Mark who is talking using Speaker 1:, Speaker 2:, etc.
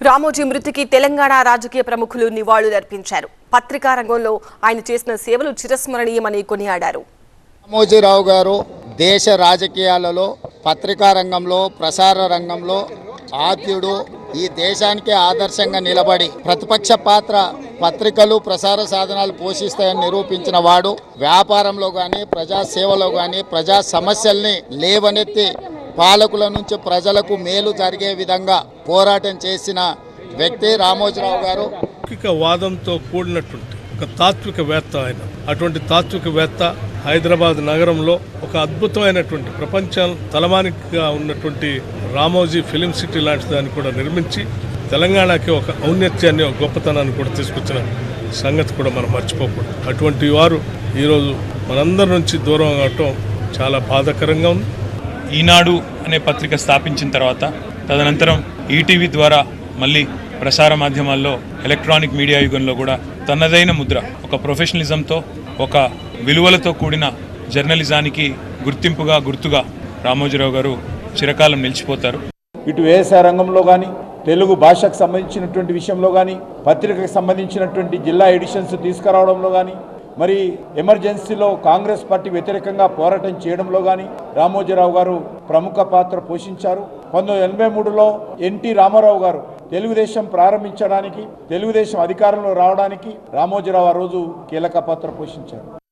Speaker 1: రామోజీ మృతికి తెలంగాణ రాజకీయ ప్రముఖులు నివాళులర్పించారు. పత్రికా రంగంలో ఆయన చేసిన సేవలు చిరస్మరణీయమని కొనియాడారు.
Speaker 2: రామోజీరావు గారు దేశ రాజకీయాలలో, పత్రికా రంగంలో, ప్రసార రంగంలో ఆద్యుడు. ఈ దేశానికి ఆదర్శంగా నిలబడి ప్రతిపక్ష పాత్ర పత్రికలు ప్రసార సాధనాలు పోషిస్తాయని నిరూపించిన వాడు. వ్యాపారంలో కానీ, ప్రజాసేవలో కానీ, ప్రజా సమస్యల్ని లేవనెత్తి పాలకుల నుంచి ప్రజలకు మేలు జరిగే విధంగా పోరాటం చేసిన వ్యక్తి రామోజీరావు గారు.
Speaker 3: వాదంతో కూడినటువంటి ఒక తాత్వికవేత్త ఆయన. అటువంటి తాత్వికవేత్త హైదరాబాద్ నగరంలో ఒక అద్భుతమైనటువంటి ప్రపంచం తలమానికగా ఉన్నటువంటి రామోజీ ఫిలిం సిటీ లాంటి దాన్ని కూడా నిర్మించి తెలంగాణకి ఒక ఔన్నత్యాన్ని, ఒక గొప్పతనాన్ని కూడా తీసుకొచ్చిన సంగతి కూడా మనం మర్చిపోకూడదు. అటువంటి వారు ఈరోజు మనందరి నుంచి దూరం అవటం చాలా బాధాకరంగా ఉంది.
Speaker 4: ఈనాడు అనే పత్రిక స్థాపించిన తర్వాత తదనంతరం ఈటీవీ ద్వారా మళ్ళీ ప్రసార మాధ్యమాల్లో, ఎలక్ట్రానిక్ మీడియా యుగంలో కూడా తనదైన ముద్ర, ఒక ప్రొఫెషనలిజంతో, ఒక విలువలతో కూడిన జర్నలిజానికి గుర్తుగా రామోజీరావు గారు చిరకాలం నిలిచిపోతారు.
Speaker 5: ఇటు వ్యవసాయ రంగంలో కానీ, తెలుగు భాషకు సంబంధించినటువంటి విషయంలో కానీ, పత్రికకు సంబంధించినటువంటి జిల్లా ఎడిషన్స్ తీసుకురావడంలో కానీ, మరి ఎమర్జెన్సీలో కాంగ్రెస్ పార్టీ వ్యతిరేకంగా పోరాటం చేయడంలో కానీ రామోజీరావు గారు ప్రముఖ పాత్ర పోషించారు. 1983లో ఎన్టీ రామారావు గారు తెలుగుదేశం ప్రారంభించడానికి, తెలుగుదేశం అధికారంలో రావడానికి రామోజీరావు ఆ రోజు కీలక పాత్ర పోషించారు.